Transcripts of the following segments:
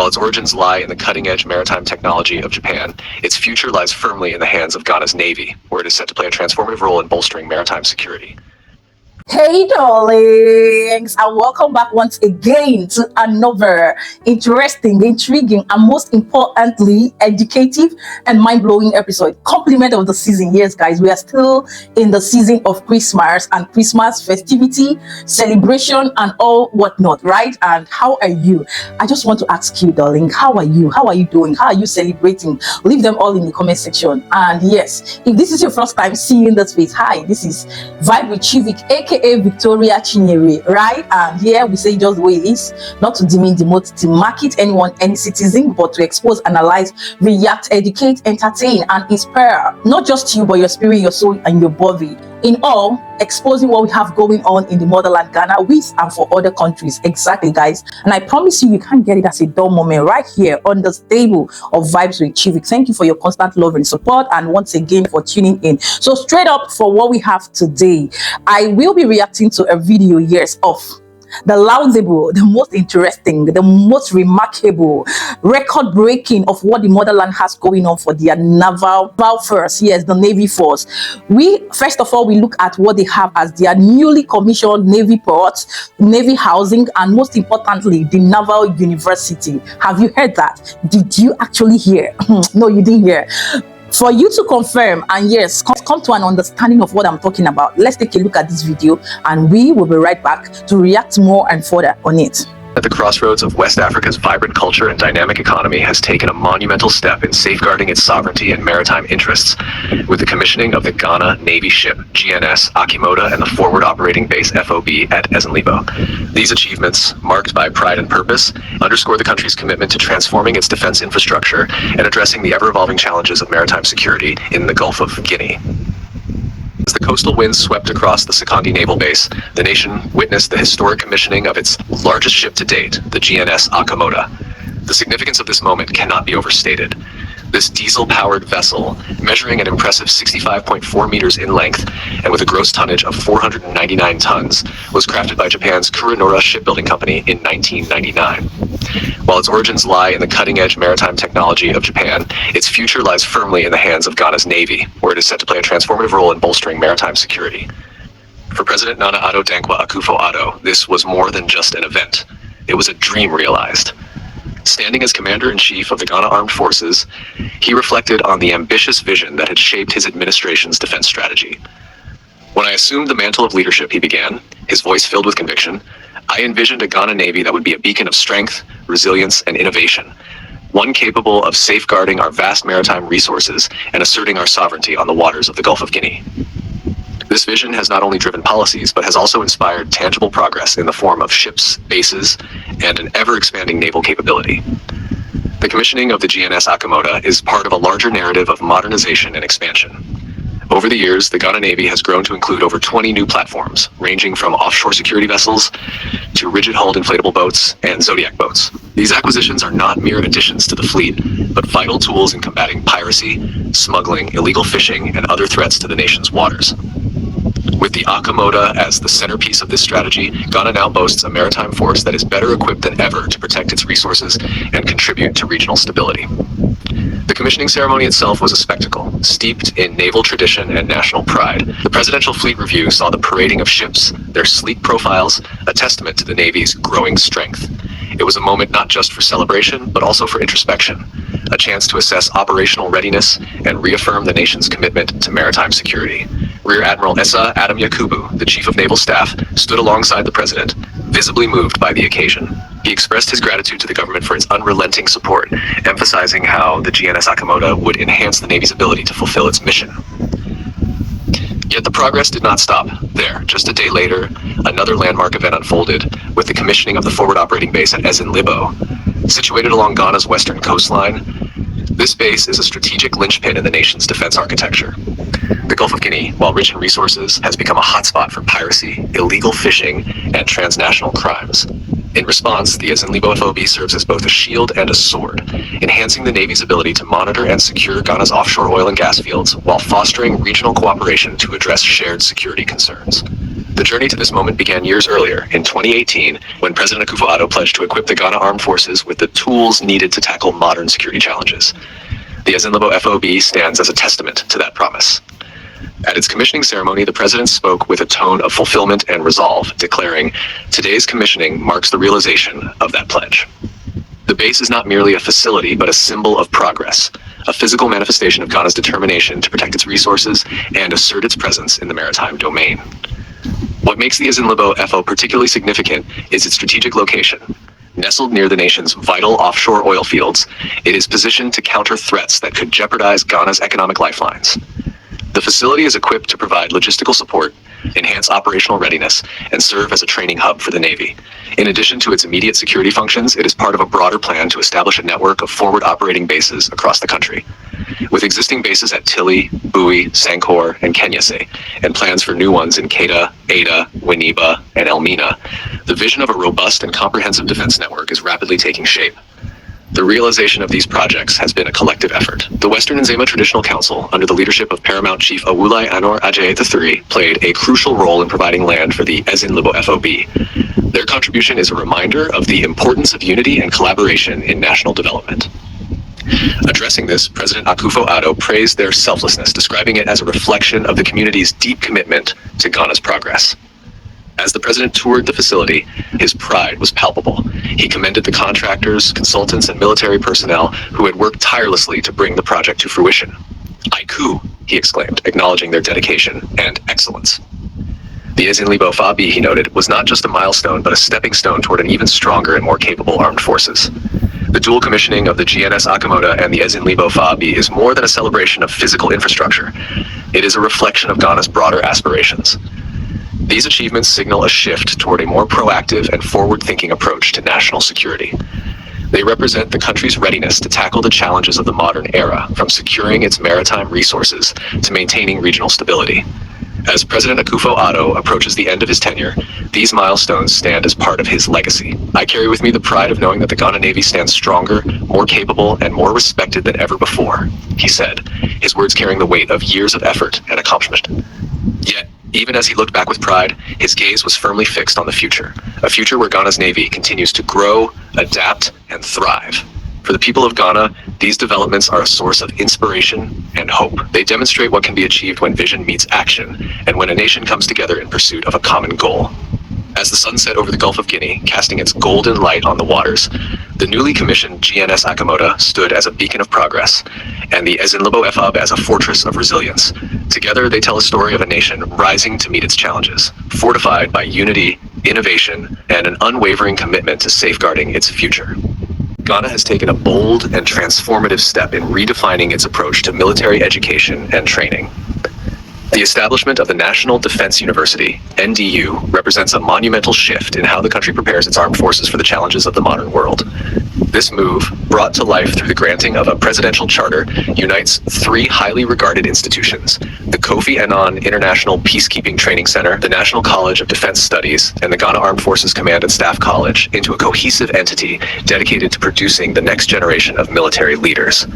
While its origins lie in the cutting-edge maritime technology of Japan, its future lies firmly in the hands of Ghana's Navy, where it is set to play a transformative role in bolstering maritime security. Hey darlings, and welcome back once again to another interesting, intriguing, and most importantly educative and mind-blowing episode, compliment of the season. Yes guys, we are still in the season of Christmas and Christmas festivity, celebration, and all whatnot, right? And how are you? I just want to ask you, darling, how are you doing? How are you celebrating? Leave them all in the comment section. And yes, if this is your first time seeing this face, hi, this is Vibe with Chivik, aka Victoria Chinyere, right? And here we say just the way it is, not to demean, demote, to market anyone, any citizen, but to expose, analyze, react, educate, entertain, and inspire not just you, but your spirit, your soul, and your body. In all, exposing what we have going on in the motherland Ghana with and for other countries. Exactly, guys. And I promise you, you can't get it as a dull moment right here on the stable of Vibes with Chivik. Thank you for your constant love and support, and once again for tuning in. So straight up for what we have today, I will be reacting to a video, yes, of the laudable, the most interesting, the most remarkable, record-breaking of what the motherland has going on for their naval force. Yes, the Navy force. First of all, we look at what they have as their newly commissioned Navy ports, Navy housing, and most importantly, the Naval University. Have you heard that? Did you actually hear? No, you didn't hear. For you to confirm and yes, come to an understanding of what I'm talking about, let's take a look at this video and we will be right back to react more and further on it. At the crossroads of West Africa's vibrant culture and dynamic economy has taken a monumental step in safeguarding its sovereignty and maritime interests with the commissioning of the Ghana Navy ship GNS Akimoda and the forward operating base FOB at Ezenlibo. These achievements, marked by pride and purpose, underscore the country's commitment to transforming its defense infrastructure and addressing the ever-evolving challenges of maritime security in the Gulf of Guinea. As the coastal winds swept across the Sekondi naval base, the nation witnessed the historic commissioning of its largest ship to date, the GNS Akimoda. The significance of this moment cannot be overstated. This diesel-powered vessel, measuring an impressive 65.4 meters in length and with a gross tonnage of 499 tons, was crafted by Japan's Kuronora Shipbuilding Company in 1999. While its origins lie in the cutting-edge maritime technology of Japan, its future lies firmly in the hands of Ghana's Navy, where it is set to play a transformative role in bolstering maritime security. For President Nana Addo Dankwa Akufo-Addo, this was more than just an event. It was a dream realized. Standing as Commander-in-Chief of the Ghana Armed Forces, he reflected on the ambitious vision that had shaped his administration's defense strategy. When I assumed the mantle of leadership, he began, his voice filled with conviction, I envisioned a Ghana Navy that would be a beacon of strength, resilience, and innovation, one capable of safeguarding our vast maritime resources and asserting our sovereignty on the waters of the Gulf of Guinea. This vision has not only driven policies, but has also inspired tangible progress in the form of ships, bases, and an ever-expanding naval capability. The commissioning of the GNS Akimoda is part of a larger narrative of modernization and expansion. Over the years, the Ghana Navy has grown to include over 20 new platforms, ranging from offshore security vessels to rigid-hulled inflatable boats and Zodiac boats. These acquisitions are not mere additions to the fleet, but vital tools in combating piracy, smuggling, illegal fishing, and other threats to the nation's waters. With the Akimoda as the centerpiece of this strategy, Ghana now boasts a maritime force that is better equipped than ever to protect its resources and contribute to regional stability. The commissioning ceremony itself was a spectacle, steeped in naval tradition and national pride. The Presidential Fleet Review saw the parading of ships, their sleek profiles, a testament to the Navy's growing strength. It was a moment not just for celebration, but also for introspection, a chance to assess operational readiness and reaffirm the nation's commitment to maritime security. Rear Admiral Essa Adam Yakubu, the Chief of Naval Staff, stood alongside the President, visibly moved by the occasion. He expressed his gratitude to the government for its unrelenting support, emphasizing how the GNS Akimoda would enhance the Navy's ability to fulfill its mission. Yet the progress did not stop there. Just a day later, another landmark event unfolded with the commissioning of the forward operating base at Ezenlibo. Situated along Ghana's western coastline, this base is a strategic linchpin in the nation's defense architecture. The Gulf of Guinea, while rich in resources, has become a hotspot for piracy, illegal fishing, and transnational crimes. In response, the Ezenlibo FOB serves as both a shield and a sword, enhancing the Navy's ability to monitor and secure Ghana's offshore oil and gas fields while fostering regional cooperation to address shared security concerns. The journey to this moment began years earlier, in 2018, when President Akufo-Addo pledged to equip the Ghana Armed Forces with the tools needed to tackle modern security challenges. The Ezinlibo FOB stands as a testament to that promise. At its commissioning ceremony, the president spoke with a tone of fulfillment and resolve, declaring, "Today's commissioning marks the realization of that pledge." The base is not merely a facility, but a symbol of progress, a physical manifestation of Ghana's determination to protect its resources and assert its presence in the maritime domain. What makes the Ezinlibo FO particularly significant is its strategic location. Nestled near the nation's vital offshore oil fields, it is positioned to counter threats that could jeopardize Ghana's economic lifelines. The facility is equipped to provide logistical support, enhance operational readiness, and serve as a training hub for the Navy. In addition to its immediate security functions, it is part of a broader plan to establish a network of forward operating bases across the country. With existing bases at Tili, Bui, Sankor, and Kenyase, and plans for new ones in Keita, Ada, Winneba, and Elmina, the vision of a robust and comprehensive defense network is rapidly taking shape. The realization of these projects has been a collective effort. The Western Nzema Traditional Council, under the leadership of Paramount Chief Awulai Anor Ajayi III, played a crucial role in providing land for the Ezinlibo FOB. Their contribution is a reminder of the importance of unity and collaboration in national development. Addressing this, President Akufo-Addo praised their selflessness, describing it as a reflection of the community's deep commitment to Ghana's progress. As the president toured the facility, his pride was palpable. He commended the contractors, consultants, and military personnel who had worked tirelessly to bring the project to fruition. "Aiku," he exclaimed, acknowledging their dedication and excellence. The Ezinlibo FOB, he noted, was not just a milestone, but a stepping stone toward an even stronger and more capable armed forces. The dual commissioning of the GNS Akimoda and the Ezinlibo FOB is more than a celebration of physical infrastructure. It is a reflection of Ghana's broader aspirations. These achievements signal a shift toward a more proactive and forward-thinking approach to national security. They represent the country's readiness to tackle the challenges of the modern era, from securing its maritime resources to maintaining regional stability. As President Akufo-Addo approaches the end of his tenure, these milestones stand as part of his legacy. "I carry with me the pride of knowing that the Ghana Navy stands stronger, more capable, and more respected than ever before," he said, his words carrying the weight of years of effort and accomplishment. Yet, even as he looked back with pride, his gaze was firmly fixed on the future, a future where Ghana's Navy continues to grow, adapt, and thrive. For the people of Ghana, these developments are a source of inspiration and hope. They demonstrate what can be achieved when vision meets action, and when a nation comes together in pursuit of a common goal. As the sun set over the Gulf of Guinea, casting its golden light on the waters, the newly commissioned GNS Akimoda stood as a beacon of progress, and the Ezinlibo FOB as a fortress of resilience. Together, they tell a story of a nation rising to meet its challenges, fortified by unity, innovation, and an unwavering commitment to safeguarding its future. Ghana has taken a bold and transformative step in redefining its approach to military education and training. The establishment of the National Defense University, NDU, represents a monumental shift in how the country prepares its armed forces for the challenges of the modern world. This move, brought to life through the granting of a presidential charter, unites three highly regarded institutions: the Kofi Annan International Peacekeeping Training Center, the National College of Defense Studies, and the Ghana Armed Forces Command and Staff College into a cohesive entity dedicated to producing the next generation of military leaders.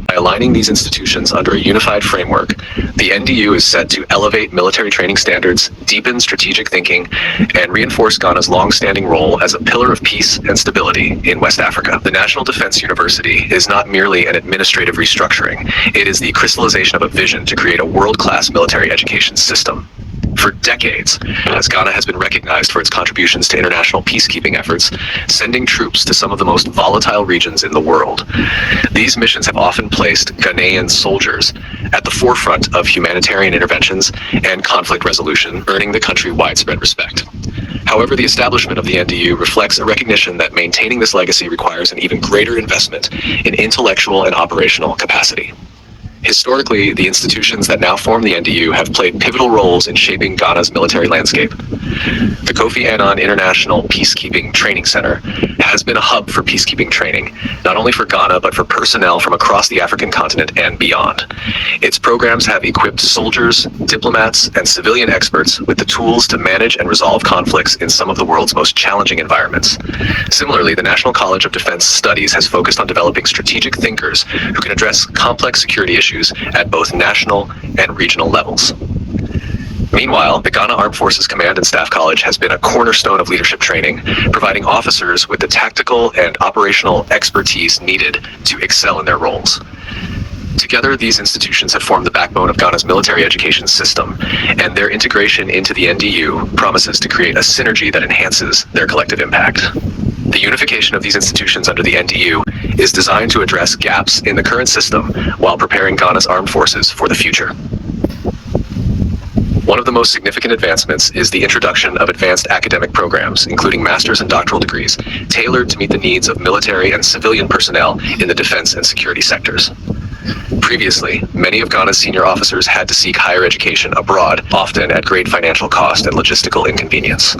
By aligning these institutions under a unified framework, the NDU is set to elevate military training standards, deepen strategic thinking, and reinforce Ghana's long-standing role as a pillar of peace and stability in West Africa. The National Defense University is not merely an administrative restructuring. It is the crystallization of a vision to create a world-class military education system. For decades, as Ghana has been recognized for its contributions to international peacekeeping efforts, sending troops to some of the most volatile regions in the world. These missions have often placed Ghanaian soldiers at the forefront of humanitarian interventions and conflict resolution, earning the country widespread respect. However, the establishment of the NDU reflects a recognition that maintaining this legacy requires an even greater investment in intellectual and operational capacity. Historically, the institutions that now form the NDU have played pivotal roles in shaping Ghana's military landscape. The Kofi Annan International Peacekeeping Training Center has been a hub for peacekeeping training, not only for Ghana, but for personnel from across the African continent and beyond. Its programs have equipped soldiers, diplomats, and civilian experts with the tools to manage and resolve conflicts in some of the world's most challenging environments. Similarly, the National College of Defense Studies has focused on developing strategic thinkers who can address complex security issues at both national and regional levels. Meanwhile, the Ghana Armed Forces Command and Staff College has been a cornerstone of leadership training, providing officers with the tactical and operational expertise needed to excel in their roles. Together, these institutions have formed the backbone of Ghana's military education system, and their integration into the NDU promises to create a synergy that enhances their collective impact. The unification of these institutions under the NDU is designed to address gaps in the current system while preparing Ghana's armed forces for the future. One of the most significant advancements is the introduction of advanced academic programs, including master's and doctoral degrees, tailored to meet the needs of military and civilian personnel in the defense and security sectors. Previously, many of Ghana's senior officers had to seek higher education abroad, often at great financial cost and logistical inconvenience.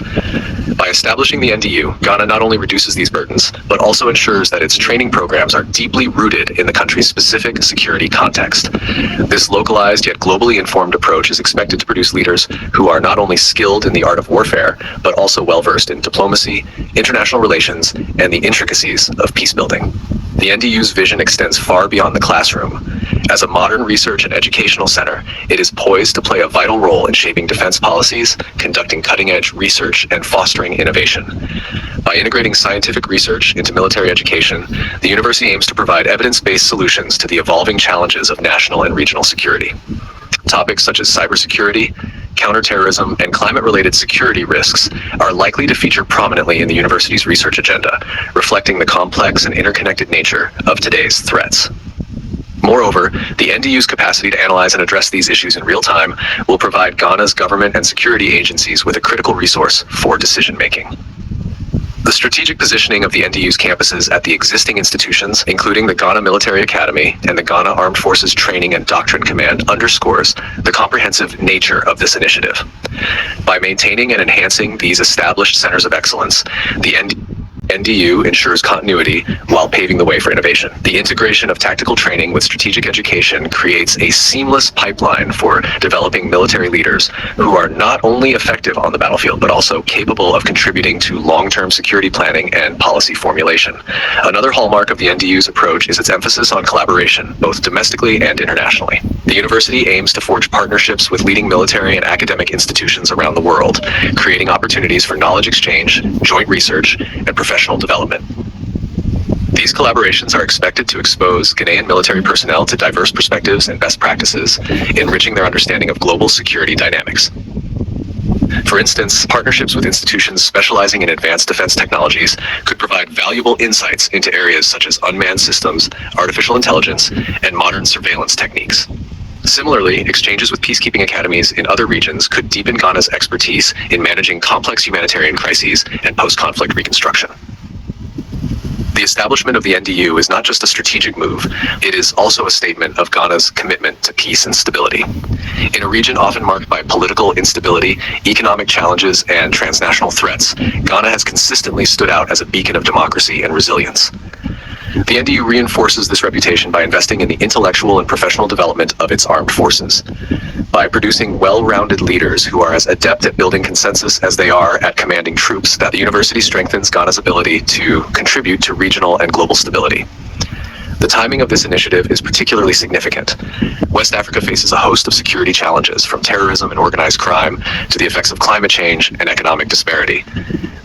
By establishing the NDU, Ghana not only reduces these burdens, but also ensures that its training programs are deeply rooted in the country's specific security context. This localized yet globally informed approach is expected to produce leaders who are not only skilled in the art of warfare, but also well-versed in diplomacy, international relations, and the intricacies of peacebuilding. The NDU's vision extends far beyond the classroom. As a modern research and educational center, it is poised to play a vital role in shaping defense policies, conducting cutting-edge research, and fostering innovation. By integrating scientific research into military education, the university aims to provide evidence-based solutions to the evolving challenges of national and regional security. Topics such as cybersecurity, counterterrorism, and climate-related security risks are likely to feature prominently in the university's research agenda, reflecting the complex and interconnected nature of today's threats. Moreover, the NDU's capacity to analyze and address these issues in real time will provide Ghana's government and security agencies with a critical resource for decision-making. The strategic positioning of the NDU's campuses at the existing institutions, including the Ghana Military Academy and the Ghana Armed Forces Training and Doctrine Command, underscores the comprehensive nature of this initiative. By maintaining and enhancing these established centers of excellence, the NDU ensures continuity while paving the way for innovation. The integration of tactical training with strategic education creates a seamless pipeline for developing military leaders who are not only effective on the battlefield, but also capable of contributing to long-term security planning and policy formulation. Another hallmark of the NDU's approach is its emphasis on collaboration, both domestically and internationally. The university aims to forge partnerships with leading military and academic institutions around the world, creating opportunities for knowledge exchange, joint research, and professional development. These collaborations are expected to expose Ghanaian military personnel to diverse perspectives and best practices, enriching their understanding of global security dynamics. For instance, partnerships with institutions specializing in advanced defense technologies could provide valuable insights into areas such as unmanned systems, artificial intelligence, and modern surveillance techniques. Similarly, exchanges with peacekeeping academies in other regions could deepen Ghana's expertise in managing complex humanitarian crises and post-conflict reconstruction. The establishment of the NDU is not just a strategic move, it is also a statement of Ghana's commitment to peace and stability. In a region often marked by political instability, economic challenges, and transnational threats, Ghana has consistently stood out as a beacon of democracy and resilience. The NDU reinforces this reputation by investing in the intellectual and professional development of its armed forces. By producing well-rounded leaders who are as adept at building consensus as they are at commanding troops, that the university strengthens Ghana's ability to contribute to regional and global stability. The timing of this initiative is particularly significant. West Africa faces a host of security challenges, from terrorism and organized crime to the effects of climate change and economic disparity.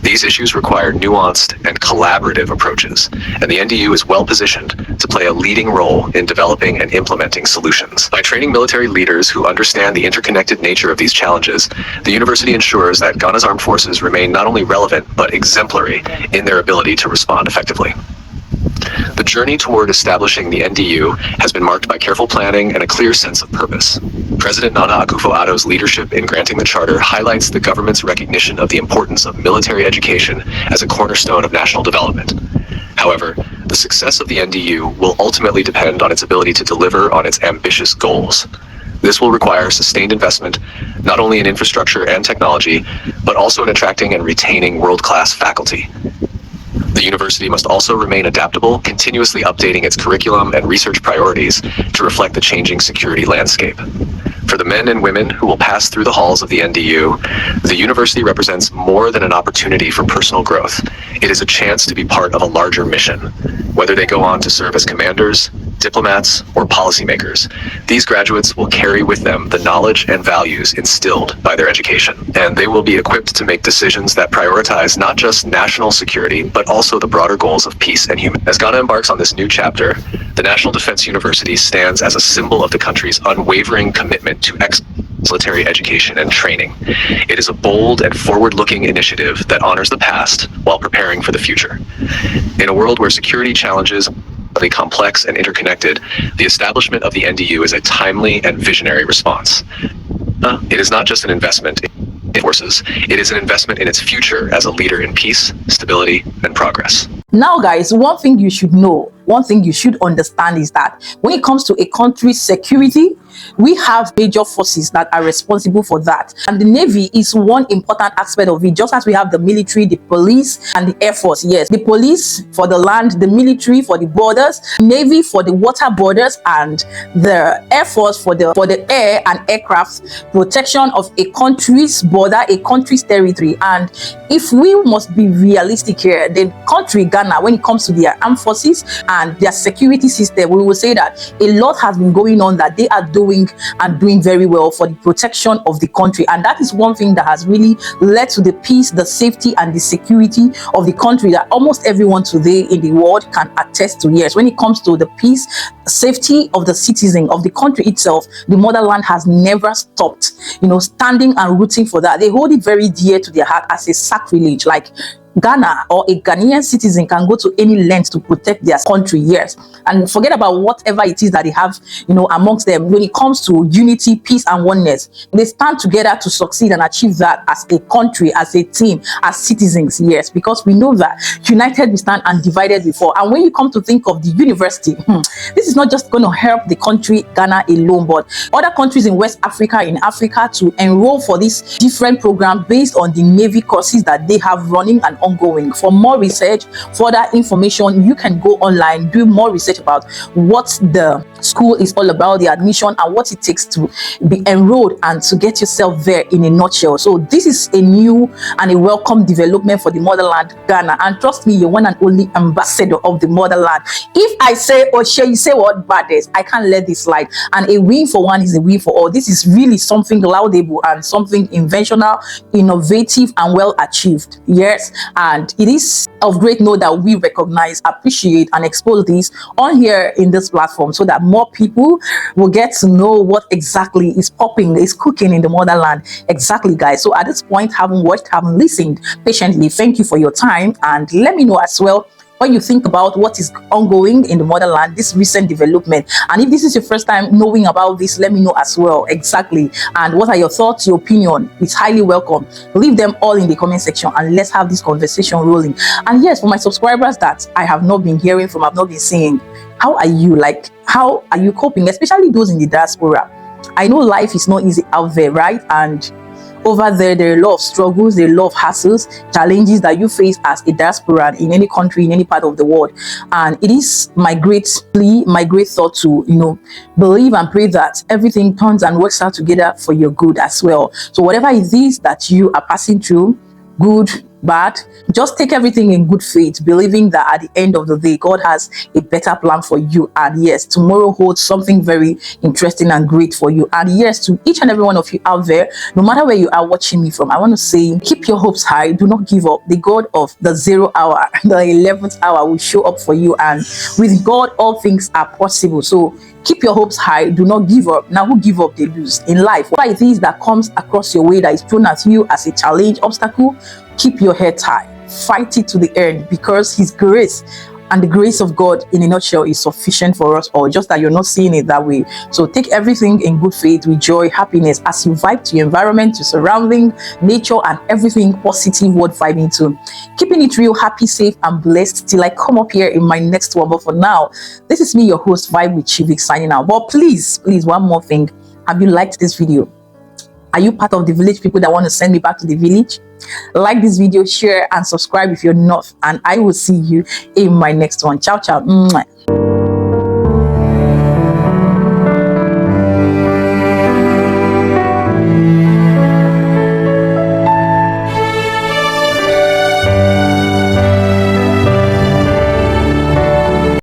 These issues require nuanced and collaborative approaches, and the NDU is well positioned to play a leading role in developing and implementing solutions. By training military leaders who understand the interconnected nature of these challenges, the university ensures that Ghana's armed forces remain not only relevant, but exemplary in their ability to respond effectively. The journey toward establishing the NDU has been marked by careful planning and a clear sense of purpose. President Nana Akufo-Addo's leadership in granting the charter highlights the government's recognition of the importance of military education as a cornerstone of national development. However, the success of the NDU will ultimately depend on its ability to deliver on its ambitious goals. This will require sustained investment, not only in infrastructure and technology, but also in attracting and retaining world-class faculty. The university must also remain adaptable, continuously updating its curriculum and research priorities to reflect the changing security landscape. For the men and women who will pass through the halls of the NDU, the university represents more than an opportunity for personal growth. It is a chance to be part of a larger mission. Whether they go on to serve as commanders, diplomats, or policymakers. These graduates will carry with them the knowledge and values instilled by their education, and they will be equipped to make decisions that prioritize not just national security, but also the broader goals of peace and human. As Ghana embarks on this new chapter, the National Defense University stands as a symbol of the country's unwavering commitment to military education and training. It is a bold and forward-looking initiative that honors the past while preparing for the future. In a world where security challenges are complex and interconnected, the establishment of the NDU is a timely and visionary response. It is not just an investment in forces, it is an investment in its future as a leader in peace, stability, and progress. Now, guys, one thing you should know, one thing you should understand is that when it comes to a country's security, we have major forces that are responsible for that. And the Navy is one important aspect of it, just as we have the military, the police, and the Air Force. Yes, the police for the land, the military for the borders, Navy for the water borders, and the Air Force for the air and aircraft protection of a country's border, a country's territory. And if we must be realistic here, the country Ghana, when it comes to their armed forces and their security system, we will say that a lot has been going on that they are doing very well for the protection of the country. And that is one thing that has really led to the peace, the safety, and the security of the country that almost everyone today in the world can attest to. Yes, when it comes to the peace, safety of the citizen of the country itself, the motherland has never stopped, standing and rooting for that. They hold it very dear to their heart as a sacrilege. Like Ghana or a Ghanaian citizen can go to any length to protect their country, yes, and forget about whatever it is that they have, amongst them. When it comes to unity, peace, and oneness, they stand together to succeed and achieve that as a country, as a team, as citizens, yes, because we know that united we stand and divided we fall. And when you come to think of the university, this is not just going to help the country Ghana alone, but other countries in West Africa, in Africa, to enroll for this different program based on the Navy courses that they have running and ongoing. For more research, further information, you can go online, do more research about what the school is all about, the admission, and what it takes to be enrolled and to get yourself there in a nutshell. So this is a new and a welcome development for the motherland Ghana, and trust me, you're one and only ambassador of the motherland. If I say Oshe, you say what baddest, I can't let this slide. And a win for one is a win for all. This is really something laudable and something inventional, innovative, and well achieved. Yes, and it is of great note that we recognize, appreciate, and expose this on here in this platform so that more people will get to know what exactly is popping, is cooking in the motherland. Exactly, guys. So at this point, having watched, having listened patiently, thank you for your time, and let me know as well what you think about what is ongoing in the motherland, this recent development. And if this is your first time knowing about this, let me know as well. Exactly. And what are your thoughts, your opinion? It's highly welcome. Leave them all in the comment section and let's have this conversation rolling. And yes, for my subscribers that I have not been hearing from, I've not been seeing, how are you? Like, how are you coping? Especially those in the diaspora. I know life is not easy out there, right? And over there are a lot of struggles, there are a lot of hassles, challenges that you face as a diaspora in any country, in any part of the world. And it is my great plea, my great thought to, believe and pray that everything turns and works out together for your good as well. So whatever it is that you are passing through, good, bad, just take everything in good faith, believing that at the end of the day, God has a better plan for you. And yes, tomorrow holds something very interesting and great for you. And yes, to each and every one of you out there, no matter where you are watching me from, I want to say, keep your hopes high. Do not give up. The God of the 0 hour, the 11th hour will show up for you. And with God, all things are possible. So keep your hopes high. Do not give up. Now, who give up, they lose in life. What it is that comes across your way that is thrown at you as a challenge, obstacle, keep your head high. Fight it to the end, because His grace and the grace of God in a nutshell is sufficient for us all, just that you're not seeing it that way. So take everything in good faith, with joy, happiness, as you vibe to your environment, your surrounding, nature, and everything positive world vibing to. Keeping it real, happy, safe, and blessed till I come up here in my next one. But for now, this is me, your host, Vibe with Chivik, signing out. But please, one more thing. Have you liked this video? Are you part of the village people that want to send me back to the village? Like this video, share, and subscribe if you're not. And I will see you in my next one. Ciao, ciao. Mwah.